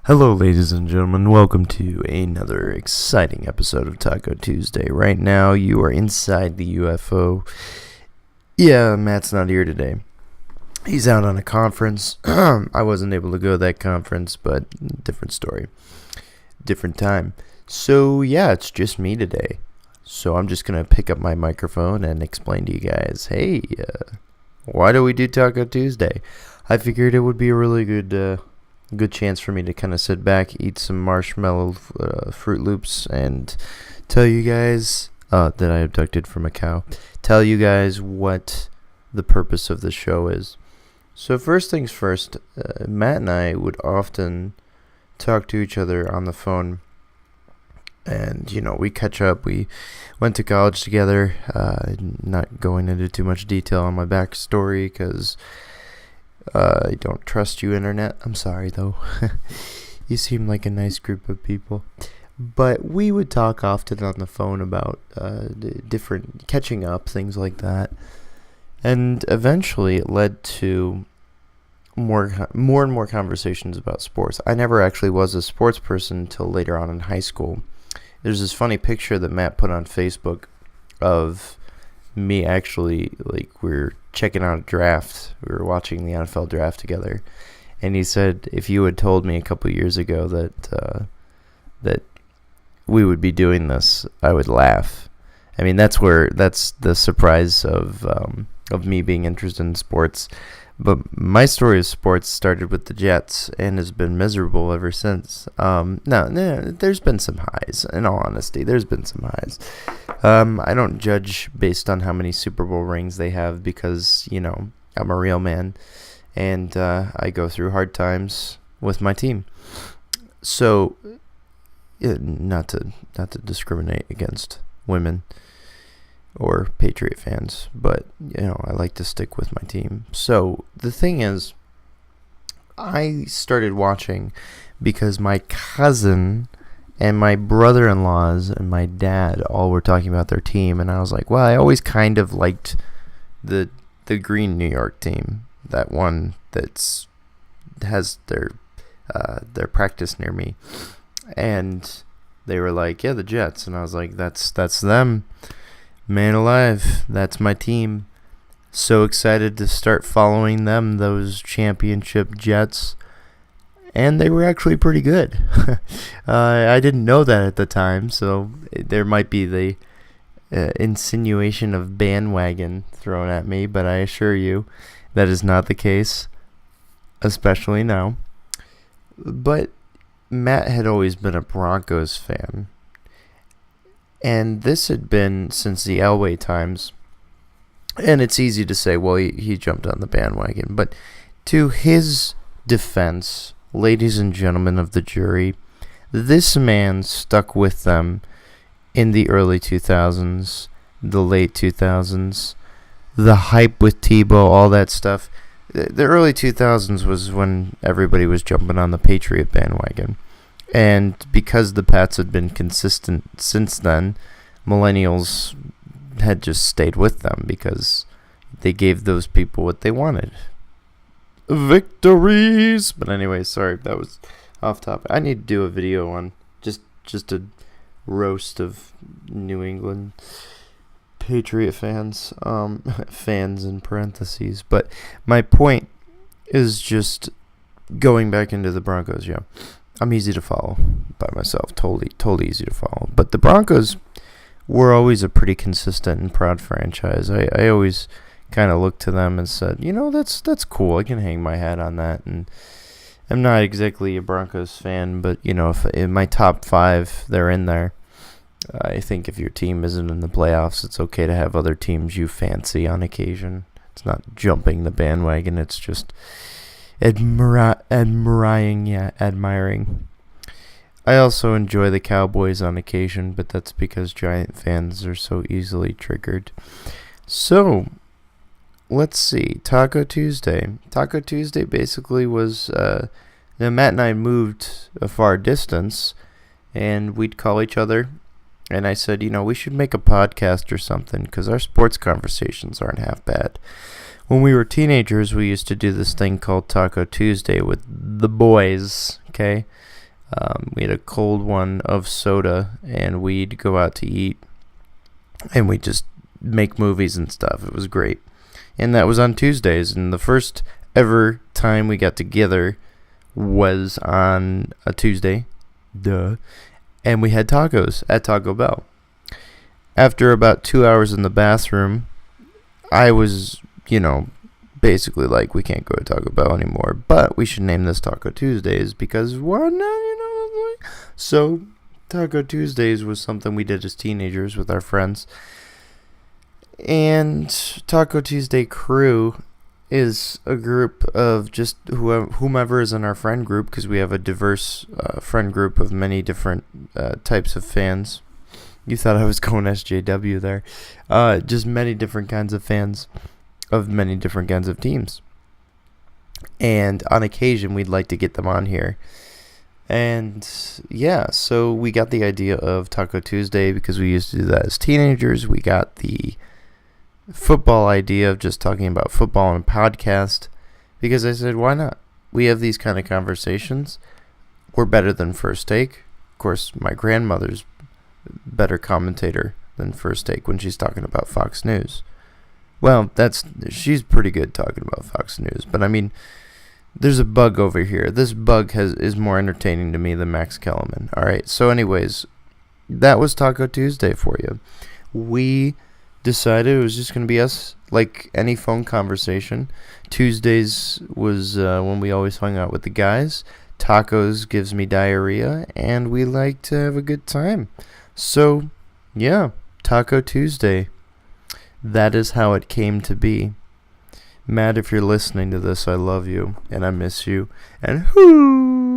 Hello, ladies and gentlemen. Welcome to another exciting episode of Taco Tuesday. Right now, you are inside the UFO. Yeah, Matt's not here today. He's out on a conference. I wasn't able to go to that conference, but different story. Different time. So, yeah, it's just me today. So I'm just going to pick up my microphone and explain to you guys, hey, why do we do Taco Tuesday? I figured it would be a really good chance for me to kind of sit back, eat some marshmallow Fruit Loops, and tell you guys that I abducted from a cow. Tell you guys what the purpose of the show is. So first things first, Matt and I would often talk to each other on the phone. And, we catch up. We went to college together. Not going into too much detail on my backstory because I don't trust you, Internet. I'm sorry, though. You seem like a nice group of people. But we would talk often on the phone about different catching up, things like that. And eventually it led to more and more conversations about sports. I never actually was a sports person until later on in high school. There's this funny picture that Matt put on Facebook of me actually, we're checking out a draft. We were watching the NFL draft together. And he said, if you had told me a couple years ago that we would be doing this, I would laugh. I mean, that's the surprise of me being interested in sports. But my story of sports started with the Jets and has been miserable ever since. No, there's been some highs. In all honesty, there's been some highs. I don't judge based on how many Super Bowl rings they have because, I'm a real man. And I go through hard times with my team. So, not to discriminate against women or Patriot fans, but I like to stick with my team. So the thing is, I started watching because my cousin and my brother-in-laws and my dad all were talking about their team, and I was like, well, I always kind of liked the green New York team, that one that's has their practice near me, and they were like, yeah, the Jets, and I was like, that's them. Man alive, that's my team. So excited to start following them, those championship Jets. And they were actually pretty good. I didn't know that at the time, so there might be the insinuation of bandwagon thrown at me, but I assure you that is not the case, especially now. But Matt had always been a Broncos fan. And this had been since the Elway times. And it's easy to say, well, he jumped on the bandwagon. But to his defense, ladies and gentlemen of the jury, this man stuck with them in the early 2000s, the late 2000s, the hype with Tebow, all that stuff. The early 2000s was when everybody was jumping on the Patriot bandwagon. And because the Pats had been consistent since then, millennials had just stayed with them because they gave those people what they wanted. Victories! But anyway, sorry, that was off topic. I need to do a video on just a roast of New England Patriot fans. Fans in parentheses. But my point is just going back into the Broncos, yeah. I'm easy to follow by myself, totally easy to follow. But the Broncos were always a pretty consistent and proud franchise. I always kind of looked to them and said, that's cool. I can hang my hat on that. And I'm not exactly a Broncos fan, but if in my top 5 they're in there. I think if your team isn't in the playoffs, it's okay to have other teams you fancy on occasion. It's not jumping the bandwagon. It's just admiring. I also enjoy the Cowboys on occasion, but that's because Giant fans are so easily triggered. So, let's see. Taco Tuesday. Taco Tuesday basically was, Matt and I moved a far distance, and we'd call each other, and I said, we should make a podcast or something, because our sports conversations aren't half bad. When we were teenagers, we used to do this thing called Taco Tuesday with the boys, okay? We had a cold one of soda, and we'd go out to eat, and we'd just make movies and stuff. It was great. And that was on Tuesdays, and the first ever time we got together was on a Tuesday. Duh. And we had tacos at Taco Bell. After about 2 hours in the bathroom, I was, basically like, we can't go to Taco Bell anymore, but we should name this Taco Tuesdays because why not, So, Taco Tuesdays was something we did as teenagers with our friends. And Taco Tuesday Crew is a group of just whomever is in our friend group, because we have a diverse friend group of many different types of fans. You thought I was going SJW there. Just many different kinds of fans of many different kinds of teams. And on occasion, we'd like to get them on here. And yeah, so we got the idea of Taco Tuesday because we used to do that as teenagers. We got the football idea of just talking about football on a podcast because I said, why not? We have these kind of conversations. We're better than First Take. Of course, my grandmother's better commentator than First Take when she's talking about Fox News. Well, she's pretty good talking about Fox News, but I mean, there's a bug over here. This bug is more entertaining to me than Max Kellerman. All right, so anyways, that was Taco Tuesday for you. We decided it was just going to be us, like any phone conversation. Tuesdays was when we always hung out with the guys. Tacos gives me diarrhea, and we like to have a good time. So, yeah, Taco Tuesday. That is how it came to be. Matt, if you're listening to this, I love you, and I miss you, and whoo!